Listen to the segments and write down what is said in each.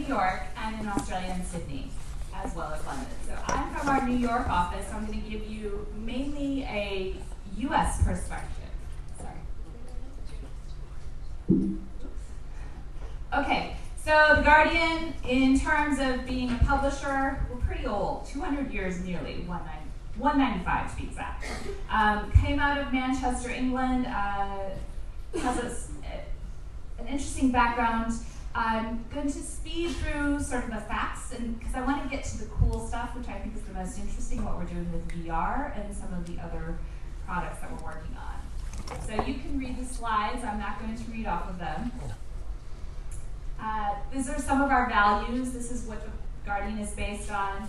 New York and in Australia and Sydney, as well as London. So I'm from our New York office. So I'm going to give you mainly a US perspective. Sorry. Okay, so The Guardian, in terms of being a publisher, we're pretty old, 200 years nearly, 195 to be exact. Came out of Manchester, England, has an interesting background. I'm going to speed through sort of the facts, and because I want to get to the cool stuff, which I think is the most interesting, what we're doing with VR and some of the other products that we're working on. So you can read the slides. I'm not going to read off of them. These are some of our values. This is what The Guardian is based on.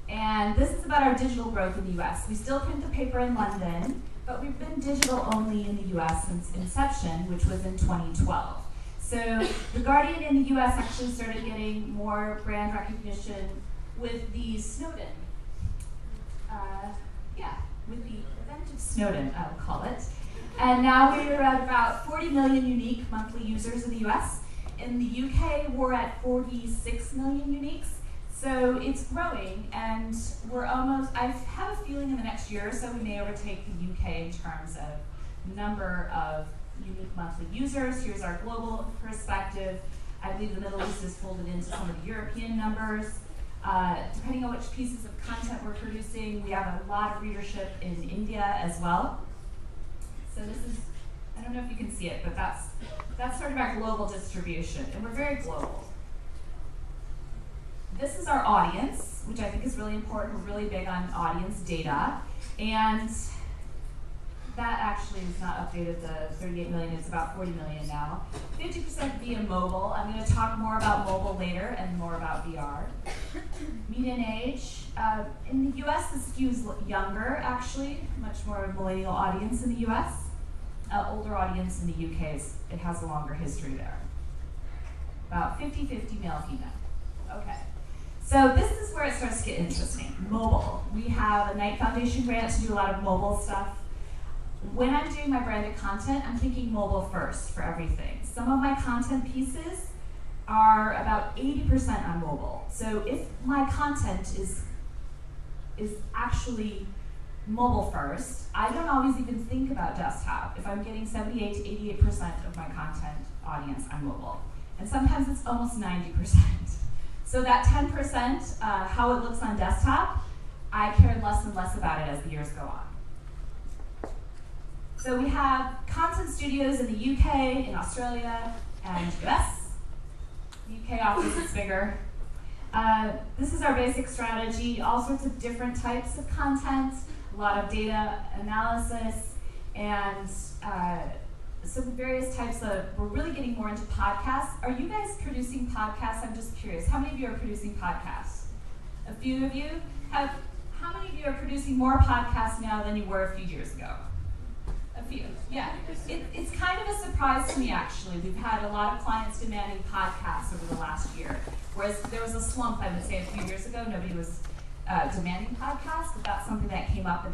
And this is about our digital growth in the US. We still print the paper in London, but we've been digital only in the US since inception, which was in 2012. So The Guardian in the US actually started getting more brand recognition with the Snowden. With the event of Snowden, I would call it. And now we're at about 40 million unique monthly users in the US. In the UK, we're at 46 million uniques. So it's growing, and we're almost, I have a feeling in the next year or so we may overtake the UK in terms of number of unique monthly users. Here's our global perspective. I believe the Middle East is folded into some of the European numbers. Depending on which pieces of content we're producing, we have a lot of readership in India as well. So this is, I don't know if you can see it, but that's sort of our global distribution, and we're very global. This is our audience, which I think is really important. We're really big on audience data, and that actually is not updated. The 38 million is about 40 million now. 50% via mobile. I'm going to talk more about mobile later and more about VR. Median age. In the US, this skews younger, actually. Much more millennial audience in the US. Older audience in the UK, it has a longer history there. About 50-50 male-female. Okay. So this is where it starts to get interesting. Mobile. We have a Knight Foundation grant to do a lot of mobile stuff. When I'm doing my branded content, I'm thinking mobile first for everything. Some of my content pieces are about 80% on mobile. So if my content is actually mobile first, I don't always even think about desktop. If I'm getting 78 to 88% of my content audience on mobile. And sometimes it's almost 90%. So that 10%, how it looks on desktop, I care less and less about it as the years go on. So we have content studios in the UK, in Australia, and US. The UK office is bigger. This is our basic strategy, all sorts of different types of content, a lot of data analysis, and some various types of, we're really getting more into podcasts. Are you guys producing podcasts? I'm just curious. How many of you are producing podcasts? A few of you? How many of you are producing more podcasts now than you were a few years ago? A few, yeah. It's kind of a surprise to me, actually. We've had a lot of clients demanding podcasts over the last year, whereas there was a slump, I would say, a few years ago. Nobody was demanding podcasts, but that's something that came up in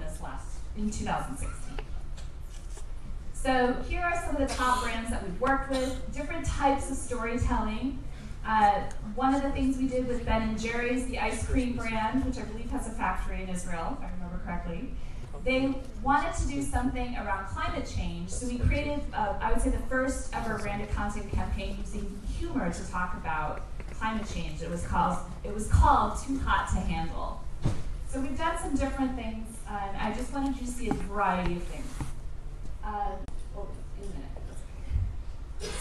2016. So here are some of the top brands that we've worked with, different types of storytelling. One of the things we did with Ben & Jerry's, the ice cream brand, which I believe has a factory in Israel, if I remember correctly. They wanted to do something around climate change, so we created, I would say, the first ever branded content campaign using humor to talk about climate change. It was called Too Hot to Handle. So we've done some different things, and I just wanted you to see a variety of things. In a minute.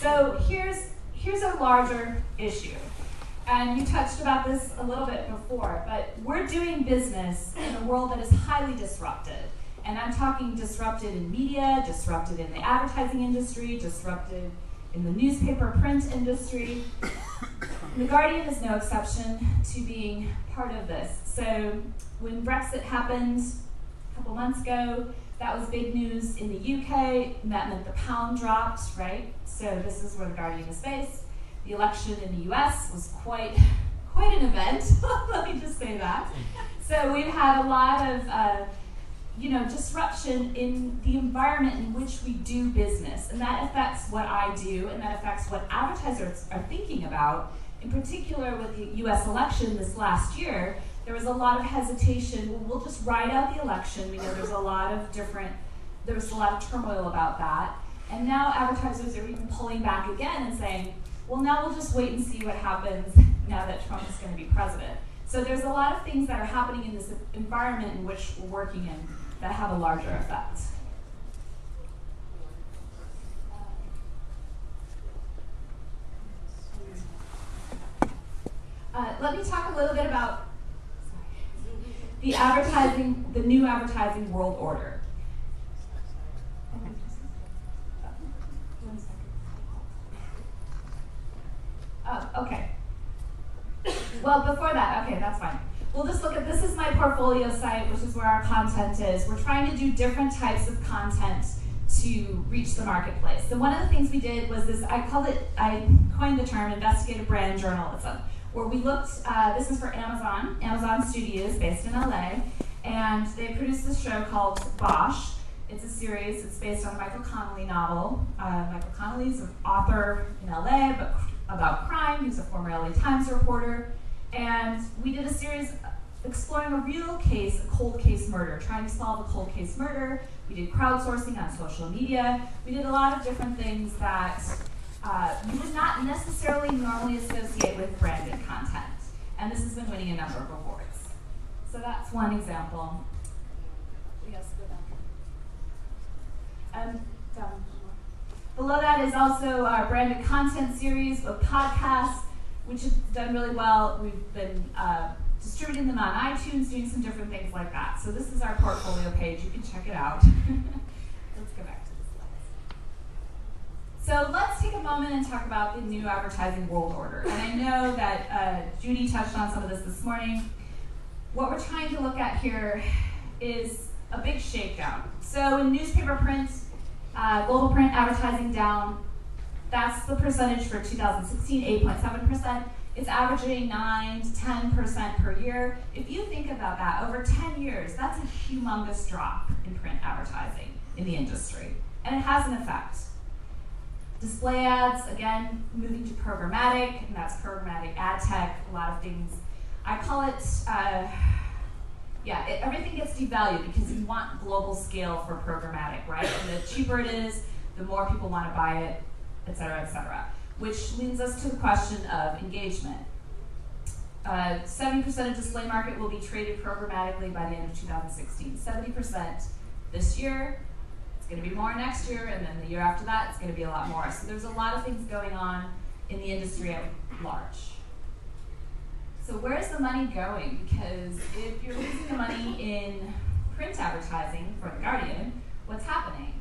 So here's a larger issue. And you touched about this a little bit before, but we're doing business in a world that is highly disrupted. And I'm talking disrupted in media, disrupted in the advertising industry, disrupted in the newspaper print industry. The Guardian is no exception to being part of this. So when Brexit happened a couple months ago, that was big news in the UK, and that meant the pound dropped, right? So this is where The Guardian is based. The election in the US was quite an event, let me just say that. So we've had a lot of disruption in the environment in which we do business, and that affects what I do, and that affects what advertisers are thinking about. In particular, with the U.S. election this last year, there was a lot of hesitation. Well, we'll just ride out the election. We know there was a lot of turmoil about that, and now advertisers are even pulling back again and saying, well, now we'll just wait and see what happens now that Trump is going to be president. So there's a lot of things that are happening in this environment in which we're working in that have a larger effect. Let me talk a little bit about the new advertising world order. Oh, okay. Well, before that, okay, that's fine. We'll just look at, this is my portfolio site, which is where our content is. We're trying to do different types of content to reach the marketplace. So one of the things we did was this, I coined the term investigative brand journalism, where we looked, this is for Amazon Studios based in LA, and they produced this show called Bosch. It's a series, it's based on a Michael Connelly novel. Michael Connelly's an author in LA, but about crime. He's a former LA Times reporter. And we did a series exploring a real case, a cold case murder, trying to solve a cold case murder. We did crowdsourcing on social media. We did a lot of different things that you would not necessarily normally associate with branded content. And this has been winning a number of awards. So that's one example. Yes, go down. Down. Below that is also our branded content series of podcasts, which have done really well. We've been distributing them on iTunes, doing some different things like that. So this is our portfolio page. You can check it out. Let's go back to the slides. So let's take a moment and talk about the new advertising world order. And I know that Judy touched on some of this morning. What we're trying to look at here is a big shakedown. So in newspaper print, global print advertising down, that's the percentage for 2016, 8.7%. It's averaging 9 to 10% per year. If you think about that, over 10 years, that's a humongous drop in print advertising in the industry. And it has an effect. Display ads, again, moving to programmatic, and that's programmatic ad tech, a lot of things. I call it, everything gets devalued because you want global scale for programmatic, right? And the cheaper it is, the more people want to buy it, et cetera, which leads us to the question of engagement. 70% of display market will be traded programmatically by the end of 2016. 70% this year, it's going to be more next year, and then the year after that, it's going to be a lot more. So there's a lot of things going on in the industry at large. So where's the money going? Because if you're losing the money in print advertising for The Guardian, what's happening?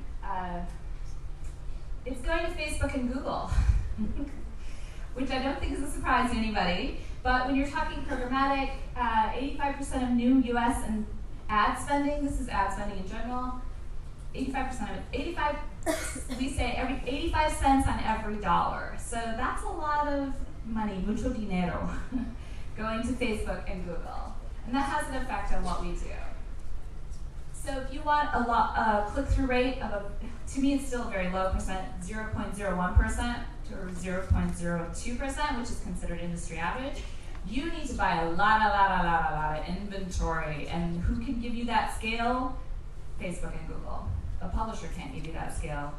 It's going to Facebook and Google, which I don't think is a surprise to anybody. But when you're talking programmatic, 85% of new US and ad spending, this is ad spending in general, 85% of it, we say 85 cents on every dollar. So that's a lot of money, mucho dinero, going to Facebook and Google. And that has an effect on what we do. So if you want a click-through rate of to me it's still a very low percent, 0.01% or 0.02%, which is considered industry average, you need to buy a lot of inventory. And who can give you that scale? Facebook and Google. A publisher can't give you that scale.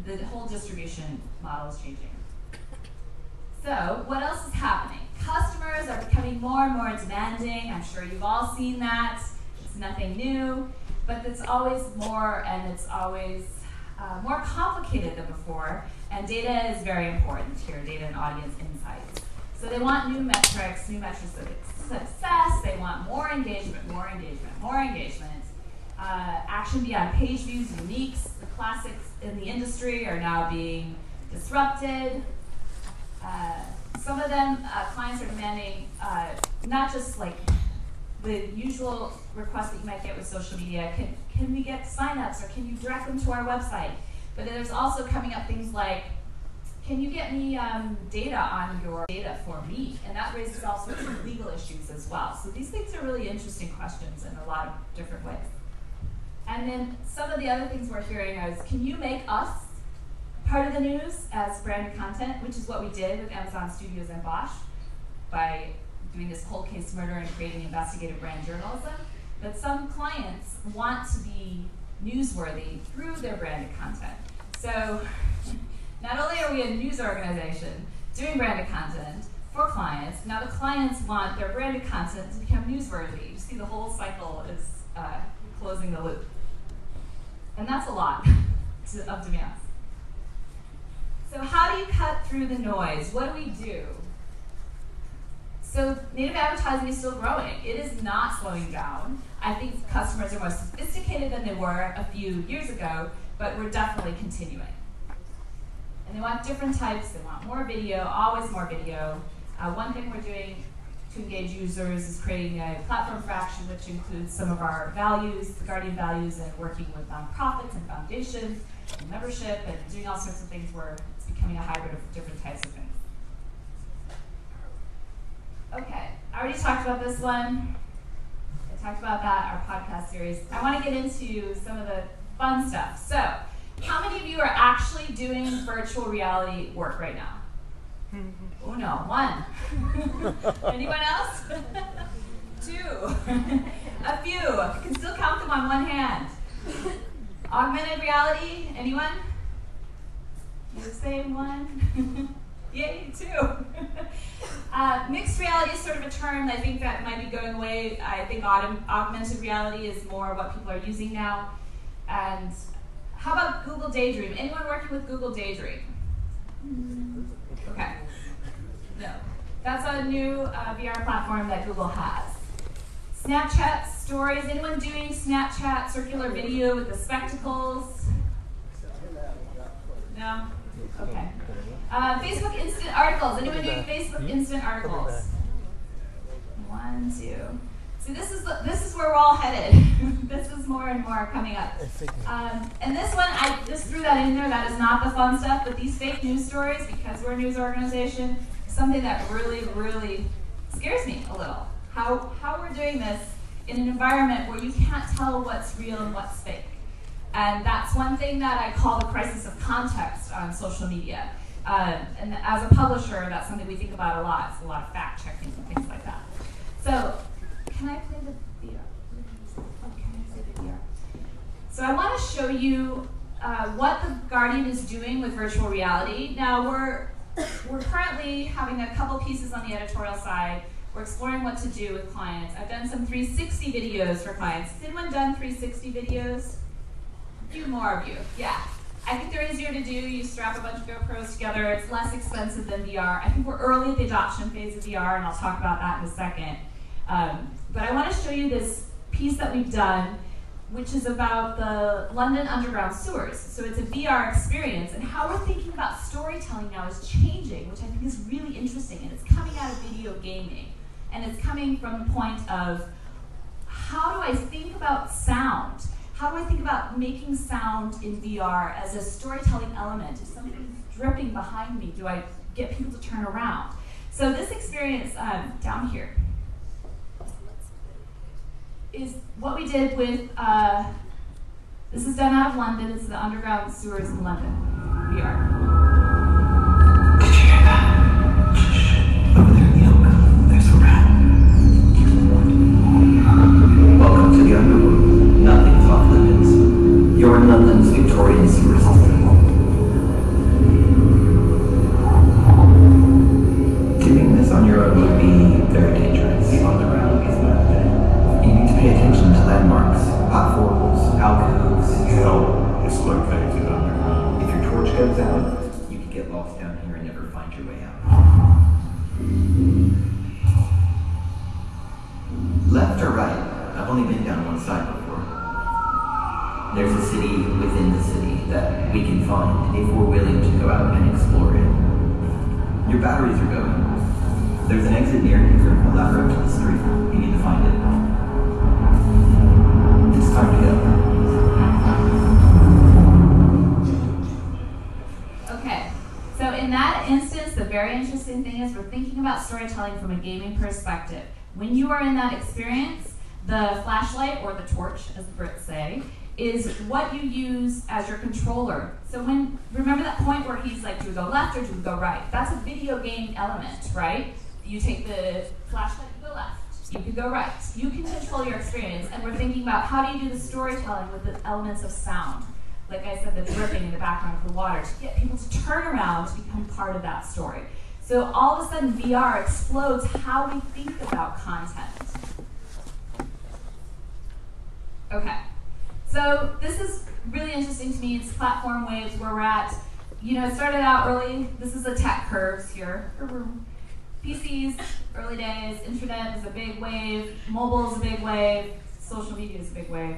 The whole distribution model is changing. So what else is happening? Customers are becoming more and more demanding. I'm sure you've all seen that. It's nothing new, but it's always more, and it's always more complicated than before. And data is very important here, data and audience insights. So they want new metrics of success. They want more engagement. Action beyond page views, uniques, the classics in the industry are now being disrupted. Some of them, clients are demanding not just like the usual requests that you might get with social media, can we get signups or can you direct them to our website? But there's also coming up things like, can you get me data on your data for me? And that raises all sorts of legal issues as well. So these things are really interesting questions in a lot of different ways. And then some of the other things we're hearing is, can you make us part of the news as branded content, which is what we did with Amazon Studios and Bosch by doing this cold case murder and creating investigative brand journalism. But some clients want to be newsworthy through their branded content. So not only are we a news organization doing branded content for clients, now the clients want their branded content to become newsworthy. You see the whole cycle is closing the loop. And that's a lot of demands. So how do you cut through the noise? What do we do? So native advertising is still growing. It is not slowing down. I think customers are more sophisticated than they were a few years ago, but we're definitely continuing. And they want different types. They want more video, always more video. One thing we're doing to engage users is creating a platform for action, which includes some of our values, the Guardian values, and working with nonprofits and foundations and membership and doing all sorts of things where it's becoming a hybrid of different types of things. Okay, I already talked about this one. I talked about that, our podcast series. I want to get into some of the fun stuff. So, how many of you are actually doing virtual reality work right now? Oh no, one. Anyone else? Two. A few. You can still count them on one hand. Augmented reality, anyone? The same one? Yay, two. Mixed reality is sort of a term I think that might be going away. I think augmented reality is more what people are using now. And how about Google Daydream? Anyone working with Google Daydream? Okay. No. That's a new VR platform that Google has. Snapchat stories. Anyone doing Snapchat circular video with the spectacles? No? Okay. Facebook instant articles. Anyone doing Facebook instant articles? One, two. See, this is where we're all headed. This is more and more coming up. And this one, I just threw that in there. That is not the fun stuff, but these fake news stories, because we're a news organization, is something that really, really scares me a little. How we're doing this in an environment where you can't tell what's real and what's fake. And that's one thing that I call the crisis of context on social media. And as a publisher, that's something we think about a lot. It's a lot of fact checking and things like that. So, can I play the VR? Oh, can I say the VR? So I want to show you what the Guardian is doing with virtual reality. Now we're currently having a couple pieces on the editorial side. We're exploring what to do with clients. I've done some 360 videos for clients. Has anyone done 360 videos? A few more of you, yeah. I think they're easier to do. You strap a bunch of GoPros together. It's less expensive than VR. I think we're early at the adoption phase of VR, and I'll talk about that in a second. But I want to show you this piece that we've done, which is about the London Underground sewers. So it's a VR experience, and how we're thinking about storytelling now is changing, which I think is really interesting, and it's coming out of video gaming. And it's coming from the point of, how do I think about sound? How do I think about making sound in VR as a storytelling element? If something's dripping behind me, do I get people to turn around? So this experience down here is what we did with, this is done out of London. It's the underground sewers in London, VR. Did you hear that? Shh. Over there in the oak, there's a rat. Welcome to the underworld. Nothing's off limits. You're in London's Victorian sewers. Doing this on your own would be very dangerous. The underground is not dead. You need to pay attention to landmarks, potholes, alcoves. Hell is located underground. If your torch goes out, you could get lost down here and never find your way out. Left or right? I've only been down one side before. There's a city within the city that we can find if we're willing to go out and explore it. Your batteries are going. There's an exit near here on that road to the street. You need to find it. It's time to go. Okay, so in that instance, the very interesting thing is we're thinking about storytelling from a gaming perspective. When you are in that experience, the flashlight, or the torch, as the Brits say, is what you use as your controller. So remember that point where he's like, do we go left or do we go right? That's a video game element, right? You take the flashlight, you go left. You could go right. You can control your experience, and we're thinking about how do you do the storytelling with the elements of sound. Like I said, the dripping in the background of the water, to get people to turn around to become part of that story. So all of a sudden, VR explodes how we think about content. Okay, so this is really interesting to me. It's platform waves where we're at. It started out early. This is the tech curves here. PCs, early days, internet is a big wave, mobile is a big wave, social media is a big wave.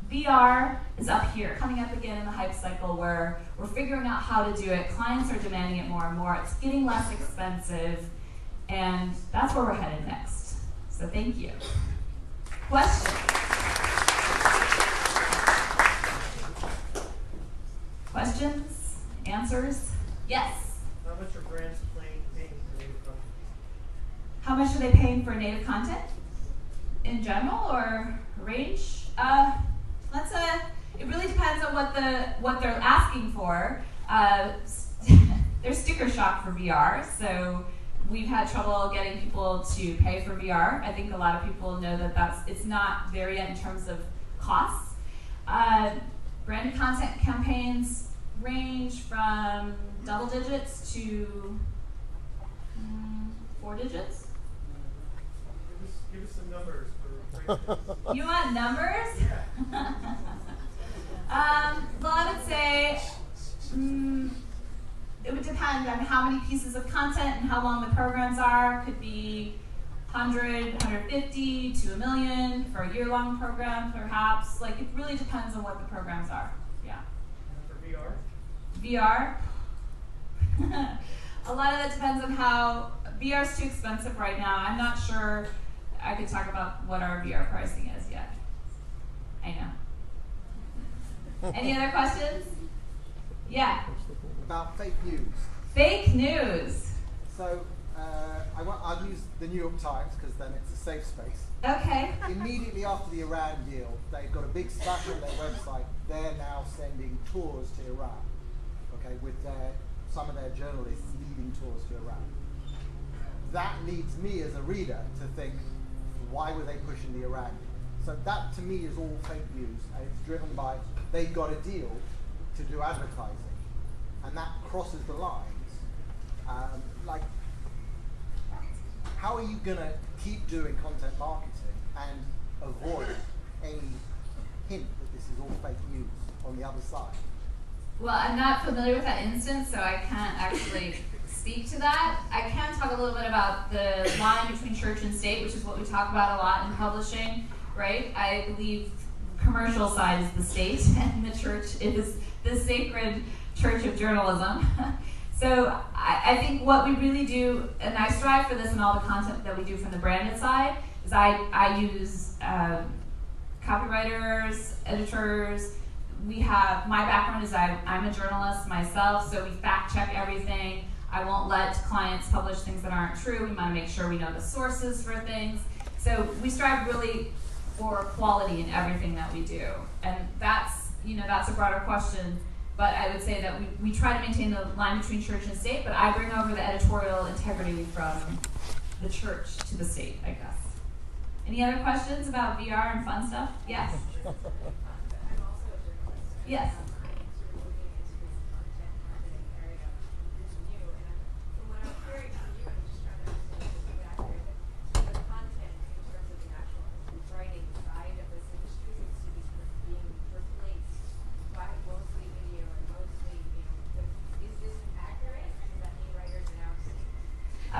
VR is up here, coming up again in the hype cycle where we're figuring out how to do it. Clients are demanding it more and more. It's getting less expensive, and that's where we're headed next. So thank you. Questions? Questions? Answers? Yes? How much are brands paying for native content? How much are they paying for native content? In general or range? It really depends on what they're asking for. There's sticker shock for VR, so we've had trouble getting people to pay for VR. I think a lot of people know that it's not there yet in terms of costs. Branded content campaigns range from double digits to 4 digits. Give us some numbers for You want numbers? Yeah. Well, I would say it would depend on how many pieces of content and how long the programs are. Could be 100, 150 to 1 million for a year-long program, perhaps. Like, it really depends on what the programs are. Yeah. And for VR? VR. A lot of that depends on how VR is too expensive right now. I'm not sure I could talk about what our VR pricing is yet. I know. Any other questions? Yeah. About fake news. Fake news. So I'll use the New York Times because then it's a safe space. Okay. Immediately after the Iran deal, they've got a big splash on their website. They're now sending tours to Iran, okay, with some of their journalists leading tours to Iran. That leads me as a reader to think, why were they pushing the Iran deal? So that to me is all fake news, and it's driven by they got a deal to do advertising, and that crosses the lines. Like, how are you going to keep doing content marketing and avoid any hint that this is all fake news on the other side? Well, I'm not familiar with that instance, so I can't actually speak to that. I can talk a little bit about the line between church and state, which is what we talk about a lot in publishing, right? I believe commercial side is the state, and the church is the sacred church of journalism. So I think what we really do, and I strive for this in all the content that we do from the branded side, is I use copywriters, editors. My background is I'm a journalist myself, so we fact check everything. I won't let clients publish things that aren't true. We want to make sure we know the sources for things. So we strive really for quality in everything that we do. And that's a broader question. But I would say that we try to maintain the line between church and state, but I bring over the editorial integrity from the church to the state, I guess. Any other questions about VR and fun stuff? Yes? Yes.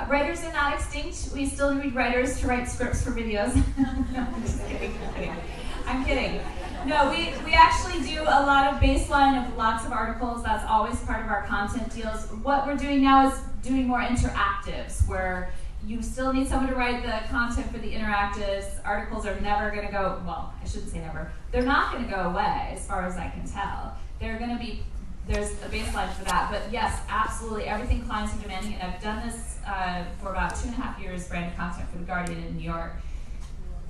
Writers are not extinct. We still need writers to write scripts for videos. No, I'm just kidding. I'm kidding. No, we actually do a lot of baseline of lots of articles. That's always part of our content deals. What we're doing now is doing more interactives, where you still need someone to write the content for the interactives. Articles are never going to go, well, I shouldn't say never. They're not going to go away, as far as I can tell. They're going to be, there's a baseline for that. But yes, absolutely, everything clients are demanding, and I've done this for about 2.5 years, branded content for The Guardian in New York.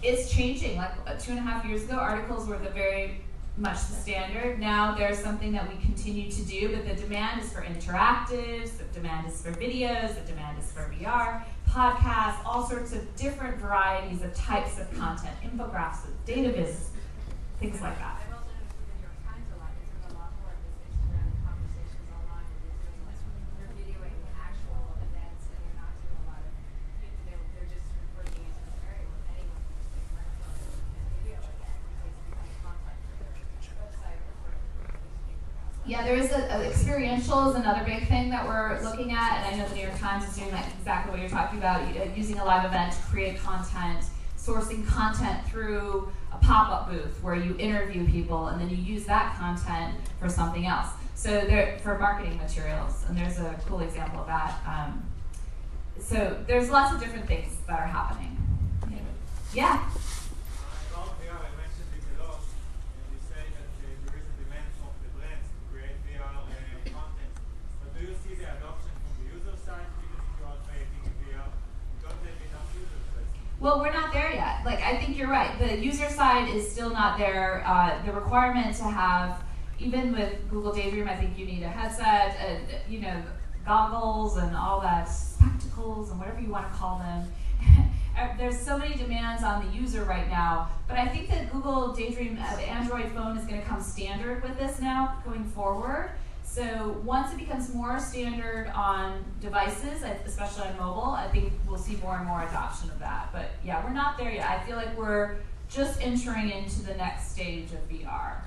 It's changing. Like 2.5 years ago, articles were the very much the standard. Now there's something that we continue to do, but the demand is for interactives, the demand is for videos, the demand is for VR, podcasts, all sorts of different varieties of types of content, infographics, data viz, things like that. I've also noticed with the New York Times a lot, they're doing a lot more of this Instagram conversations online, where they're videoing actual events, and they're not doing a lot of, they're just working into this area where anyone can just take a microphone and video it, and basically content for their website or for Facebook. Yeah, there is experiential is another big thing that we're looking at, and I know the New York Times is doing like exactly what you're talking about, using a live event to create content, sourcing content through a pop-up booth where you interview people and then you use that content for something else. So for marketing materials, and there's a cool example of that. So there's lots of different things that are happening. Yeah. About VR, I mentioned it a lot, and you say that there is a demand from the brands to create VR content. But do you see the adoption from the user side? Because if you are creating VR, you don't have enough users. Well, we're not there yet. Like, I think you're right. The user side is still not there. The requirement to have, even with Google Daydream, I think you need a headset, and goggles, and all that, spectacles, and whatever you want to call them. There's so many demands on the user right now, but I think that Google Daydream, the Android phone, is going to come standard with this now going forward. So once it becomes more standard on devices, especially on mobile, I think we'll see more and more adoption of that. But yeah, we're not there yet. I feel like we're just entering into the next stage of VR.